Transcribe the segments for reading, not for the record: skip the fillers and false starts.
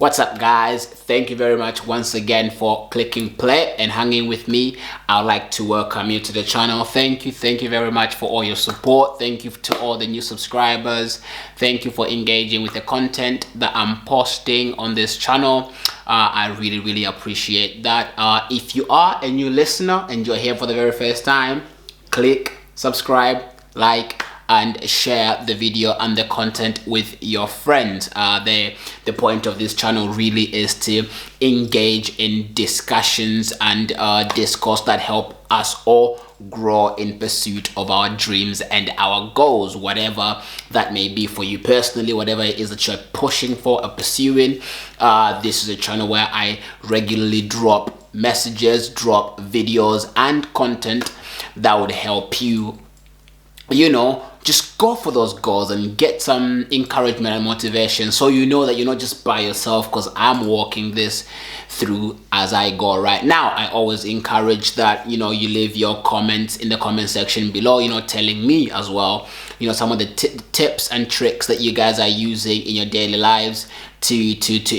What's up, guys? Thank you very much once again for clicking play and hanging with me. I'd like to welcome you to the channel. Thank you very much for all your support. Thank you to all the new subscribers. Thank you for engaging with the content that I'm posting on this channel. I really appreciate that. If you are a new listener and you're here for the very first time, click subscribe, like, and share the video and the content with your friends. The point of this channel really is to engage in discussions and discourse that help us all grow in pursuit of our dreams and our goals, whatever that may be for you personally, whatever it is that you're pushing for or pursuing. This is a channel where I regularly drop messages, drop videos and content that would help you, just go for those goals and get some encouragement and motivation, so you know that you're not just by yourself, because I'm walking this through as I go right now. I always encourage that you leave your comments in the comment section below, telling me as well some of the tips and tricks that you guys are using in your daily lives to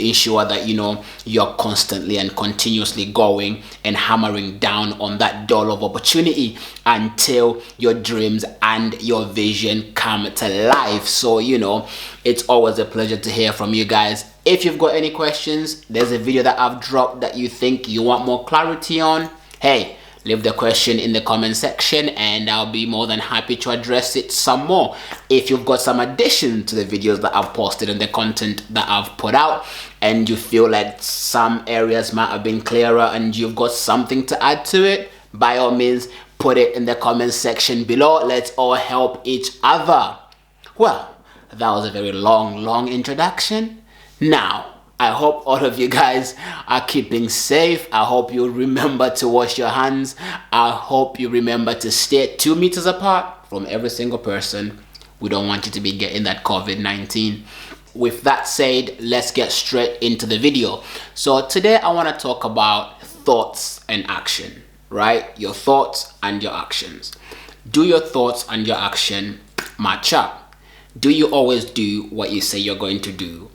ensure that you're constantly and continuously going and hammering down on that door of opportunity until your dreams and your vision come to life. So it's always a pleasure to hear from you guys. If you've got any questions, there's a video that I've dropped that you think you want more clarity on, hey, leave the question in the comment section and I'll be more than happy to address it some more. If you've got some addition to the videos that I've posted and the content that I've put out, and you feel like some areas might have been clearer and you've got something to add to it, by all means put it in the comment section below. Let's all help each other. Well, that was a very long introduction. Now, I hope all of you guys are keeping safe. I hope you remember to wash your hands. I hope you remember to stay 2 meters apart from every single person. We don't want you to be getting that COVID-19. With that said, let's get straight into the video. So today I want to talk about thoughts and action, right? Your thoughts and your actions. Do your thoughts and your action match up? Do you always do what you say you're going to do?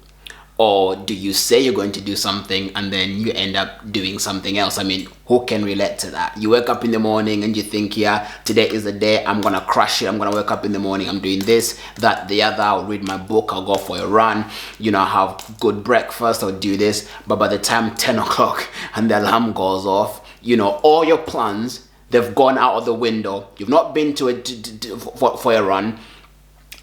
Or do you say you're going to do something and then you end up doing something else? I mean, who can relate to that? You wake up in the morning and you think, yeah, today is the day, I'm gonna crush it. I'm gonna wake up in the morning, I'm doing this, that, the other. I'll read my book, I'll go for a run, I'll have good breakfast, I'll do this. But by the time 10 o'clock and the alarm goes off, all your plans, they've gone out of the window. You've not been to it for a run.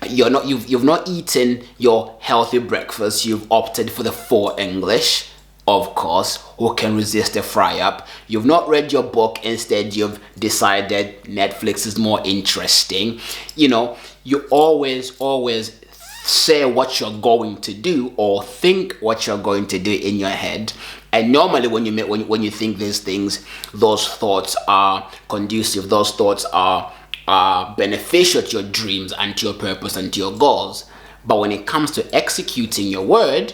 You've not eaten your healthy breakfast. You've opted for the 4 English, of course. Who can resist a fry up? You've not read your book. Instead, you've decided Netflix is more interesting. You always say what you're going to do or think what you're going to do in your head. And normally when you think these things, those thoughts are conducive. Those thoughts are beneficial to your dreams and to your purpose and to your goals. But when it comes to executing your word,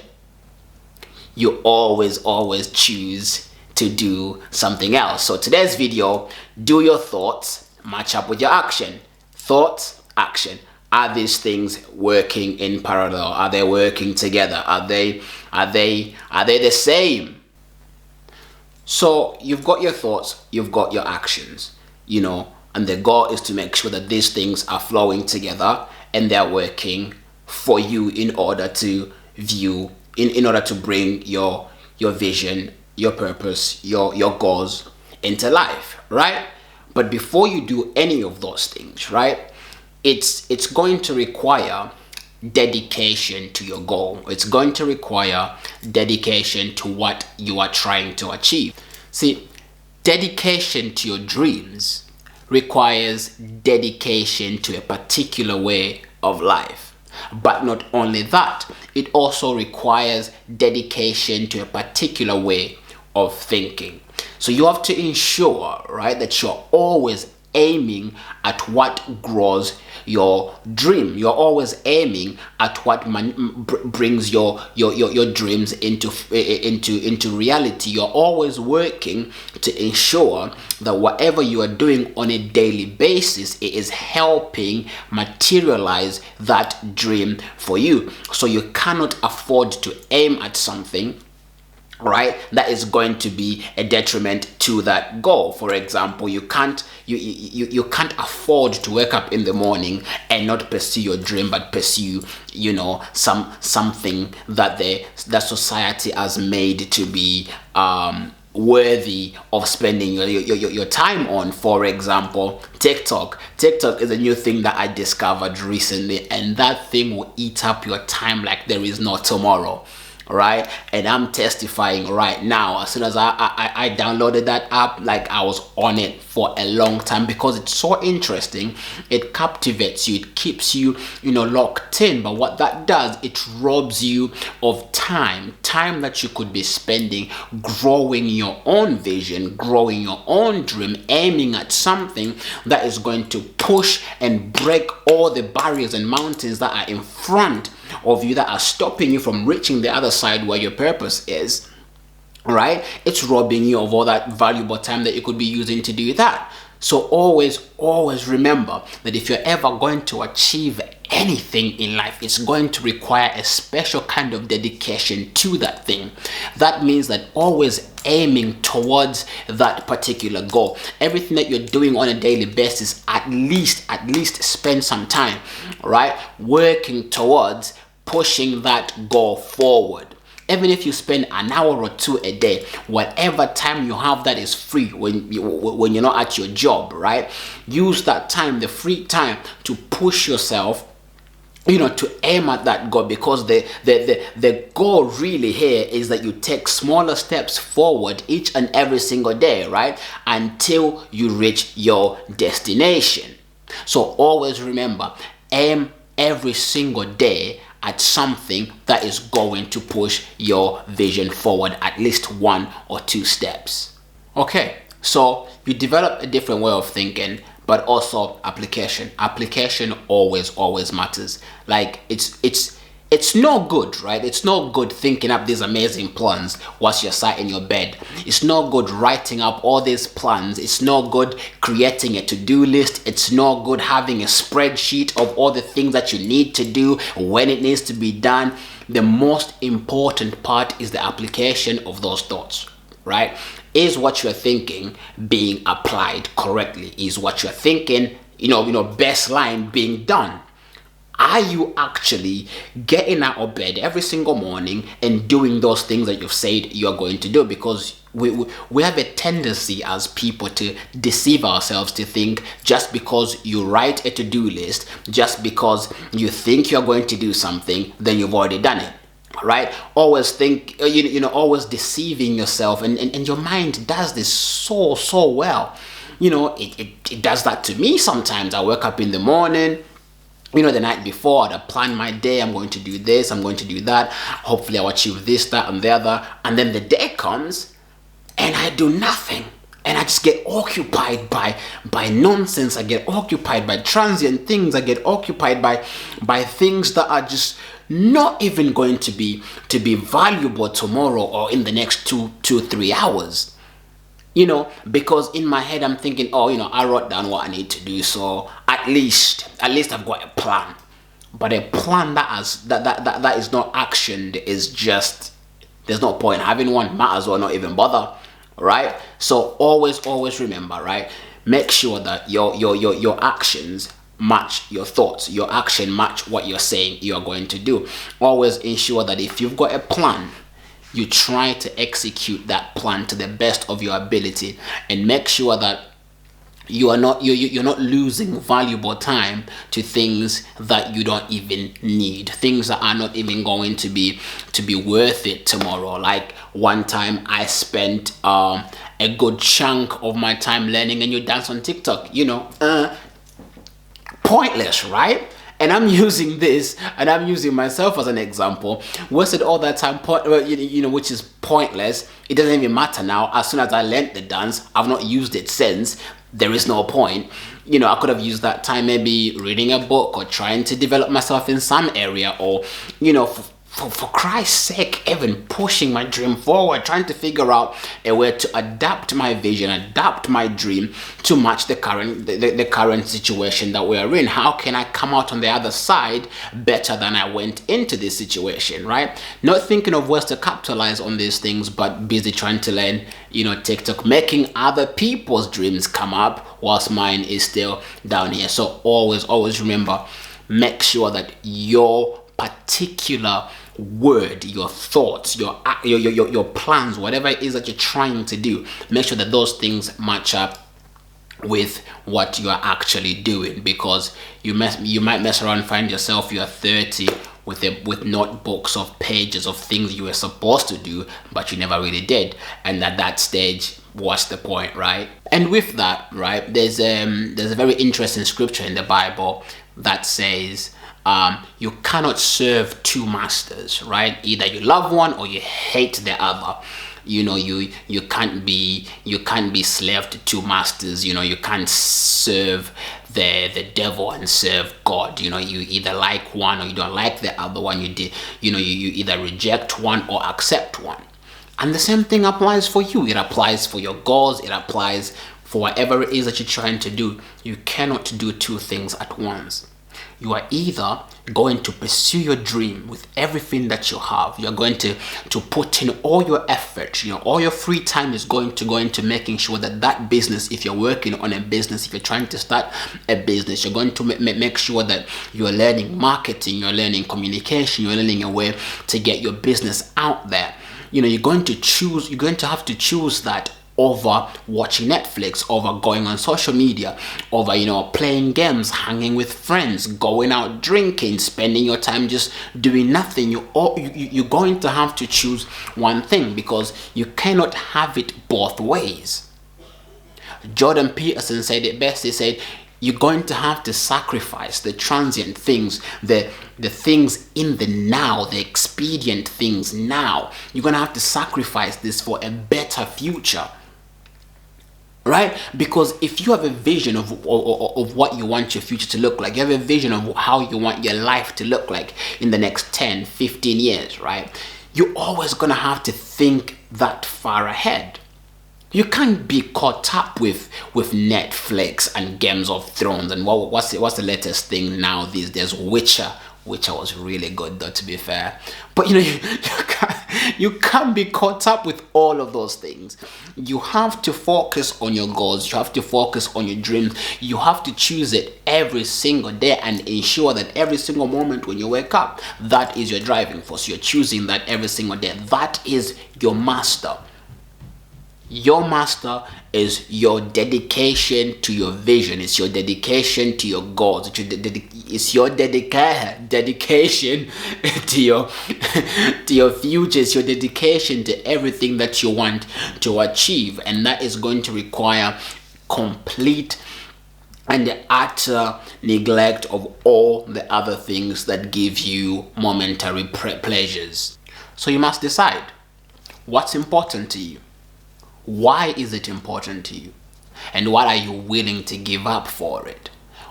you always choose to do something else. So today's video, do your thoughts match up with your action? Thoughts, action. Are these things working in parallel? Are they working together? Are they the same? So you've got your thoughts, you've got your actions, and the goal is to make sure that these things are flowing together and they're working for you in order to in order to bring your vision, your purpose, your goals into life, right? But before you do any of those things, right, it's going to require dedication to your goal. It's going to require dedication to what you are trying to achieve. See, dedication to your dreams requires dedication to a particular way of life. But not only that, it also requires dedication to a particular way of thinking. So you have to ensure, right, that you're always aiming at what grows your dream. You're always aiming at what brings your dreams into reality. You're always working to ensure that whatever you are doing on a daily basis, it is helping materialize that dream for you. So you cannot afford to aim at something right, that is going to be a detriment to that goal. For example, you can't afford to wake up in the morning and not pursue your dream, but pursue, something that that society has made to be worthy of spending your time on. For example, TikTok is a new thing that I discovered recently, and that thing will eat up your time like there is no tomorrow, right? And I'm testifying right now. As soon as I downloaded that app, like, I was on it for a long time because it's so interesting. It captivates you, it keeps you, locked in. But what that does, it robs you of time that you could be spending growing your own vision, growing your own dream, aiming at something that is going to push and break all the barriers and mountains that are in front of you, that are stopping you from reaching the other side where your purpose is, right? It's robbing you of all that valuable time that you could be using to do that. So always remember that if you're ever going to achieve anything in life, it's going to require a special kind of dedication to that thing. That means that always aiming towards that particular goal. Everything that you're doing on a daily basis, at least spend some time, right, working towards pushing that goal forward. Even if you spend an hour or two a day, whatever time you have that is free when you're not at your job, right? Use that time, the free time, to push yourself, to aim at that goal, because the goal really here is that you take smaller steps forward each and every single day, right? Until you reach your destination. So always remember, aim every single day at something that is going to push your vision forward at least 1 or 2 steps. Okay, so you develop a different way of thinking, but also application. Application always matters. Like, it's no good, right? It's no good thinking up these amazing plans whilst you're sat in your bed. It's no good writing up all these plans. It's no good creating a to-do list. It's no good having a spreadsheet of all the things that you need to do, when it needs to be done. The most important part is the application of those thoughts, right? Is what you're thinking being applied correctly? Is what you're thinking, baseline being done? Are you actually getting out of bed every single morning and doing those things that you've said you're going to do? Because we have a tendency as people to deceive ourselves, to think just because you write a to-do list, just because you think you're going to do something, then you've already done it. Right? Always think, always deceiving yourself, and your mind does this so well. It does that to me sometimes. I wake up in the morning, the night before, I'd plan my day. I'm going to do this, I'm going to do that. Hopefully I'll achieve this, that, and the other. And then the day comes and I do nothing. And I just get occupied by nonsense. I get occupied by transient things. I get occupied by things that are just not even going to be valuable tomorrow or in the next 2-3 hours. Because in my head I'm thinking, I wrote down what I need to do, so at least I've got a plan. But a plan that is not actioned is just, there's no point having one. Might as well not even bother, right? So always remember, right? Make sure that your actions match your thoughts. Your action match what you're saying you're going to do. Always ensure that if you've got a plan, you try to execute that plan to the best of your ability, and make sure that you're not losing valuable time to things that you don't even need, things that are not even going to be worth it tomorrow. Like, one time I spent a good chunk of my time learning a new dance on TikTok. Pointless, right? And I'm using this, and I'm using myself as an example. Wasted all that time, which is pointless. It doesn't even matter now. As soon as I learned the dance, I've not used it since. There is no point. I could have used that time maybe reading a book or trying to develop myself in some area, or for Christ's sake, even pushing my dream forward, trying to figure out a way to adapt my vision, adapt my dream to match the current situation that we are in. How can I come out on the other side better than I went into this situation, right? Not thinking of ways to capitalize on these things, but busy trying to learn, TikTok, making other people's dreams come up whilst mine is still down here. So always remember, make sure that your particular word, your thoughts, your plans, whatever it is that you're trying to do, make sure that those things match up with what you are actually doing, because you might mess around and find yourself, you're 30 with notebooks of pages of things you were supposed to do but you never really did, and at that stage, what's the point, right? And with that, right, there's a very interesting scripture in the Bible that says you cannot serve two masters, right? Either you love one or you hate the other. You can't be slave to two masters. You can't serve the devil and serve God. You either like one or you don't like the other one. You either reject one or accept one. And the same thing applies for you. It applies for your goals. It applies for whatever it is that you're trying to do. You cannot do two things at once. You are either going to pursue your dream with everything that you have. You're going to put in all your effort. All your free time is going to go into making sure that business, if you're working on a business, if you're trying to start a business, you're going to make sure that you're learning marketing, you're learning communication, you're learning a way to get your business out there. You're going to have to choose that over watching Netflix, over going on social media, over playing games, hanging with friends, going out drinking, spending your time just doing nothing. You're going to have to choose one thing, because you cannot have it both ways. Jordan Peterson said it best. He said, you're going to have to sacrifice the transient things, the things in the now, the expedient things now. You're going to have to sacrifice this for a better future. Right? Because if you have a vision of what you want your future to look like, you have a vision of how you want your life to look like in the next 10, 15 years, right? You're always going to have to think that far ahead. You can't be caught up with Netflix and Games of Thrones and what's the latest thing now these days? Witcher was really good though, to be fair. But you can't be caught up with all of those things. You have to focus on your goals. You have to focus on your dreams. You have to choose it every single day and ensure that every single moment when you wake up, that is your driving force. You're choosing that every single day. That is your master. Your master is your dedication to your vision. It's your dedication to your goals. It's your dedication to your future. It's your dedication to everything that you want to achieve, and that is going to require complete and utter neglect of all the other things that give you momentary pleasures. So you must decide what's important to you. Why is it important to you? And what are you willing to give up for it?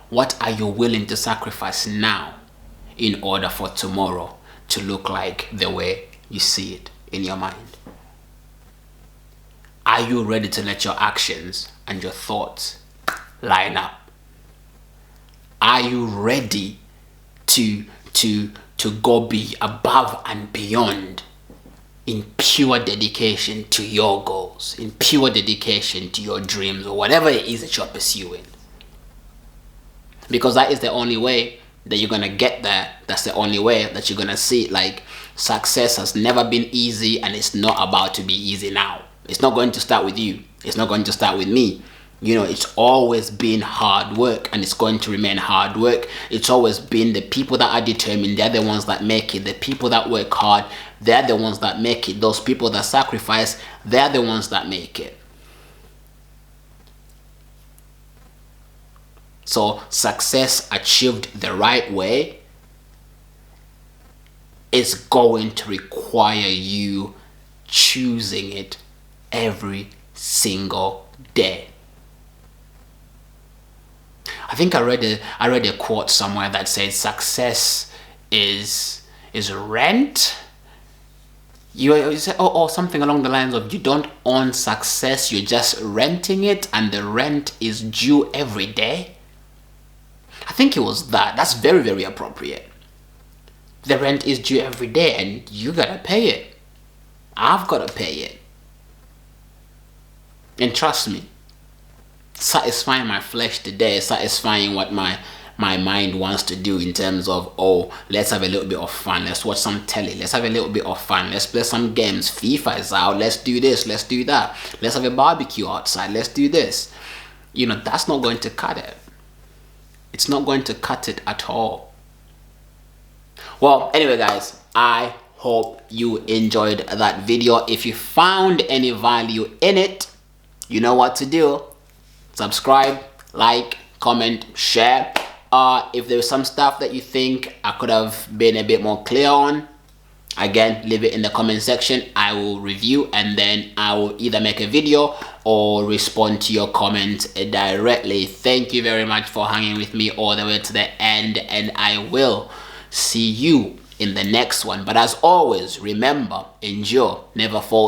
What are you willing to sacrifice now in order for tomorrow to look like the way you see it in your mind? Are you ready to let your actions and your thoughts line up? Are you ready to go be above and beyond in pure dedication to your goals, in pure dedication to your dreams, or whatever it is that you're pursuing? Because that is the only way that you're gonna get there. That's the only way that you're gonna see it. Like, success has never been easy, and it's not about to be easy now. It's not going to start with you. It's not going to start with me. It's always been hard work, and it's going to remain hard work. It's always been the people that are determined. They're the ones that make it. The people that work hard, they're the ones that make it. Those people that sacrifice, they're the ones that make it. So success achieved the right way is going to require you choosing it every single day. I think I read a quote somewhere that says success is is rent. You say, or something along the lines of, you don't own success, you're just renting it, and the rent is due every day. I think it was that. That's very, very appropriate. The rent is due every day and you gotta pay it. I've gotta pay it. And trust me, satisfying my flesh today, satisfying what my mind wants to do in terms of, oh, let's have a little bit of fun, let's watch some telly, let's have a little bit of fun, let's play some games, FIFA is out, let's do this, let's do that, let's have a barbecue outside, let's do this. You know, that's not going to cut it. It's not going to cut it at all. Well, anyway guys, I hope you enjoyed that video. If you found any value in it, you know what to do. Subscribe, like, comment, share. If there's some stuff that you think I could have been a bit more clear on, again, leave it in the comment section. I will review and then I will either make a video or respond to your comment directly. Thank you very much for hanging with me all the way to the end, and I will see you in the next one. But as always, remember, endure, never falter.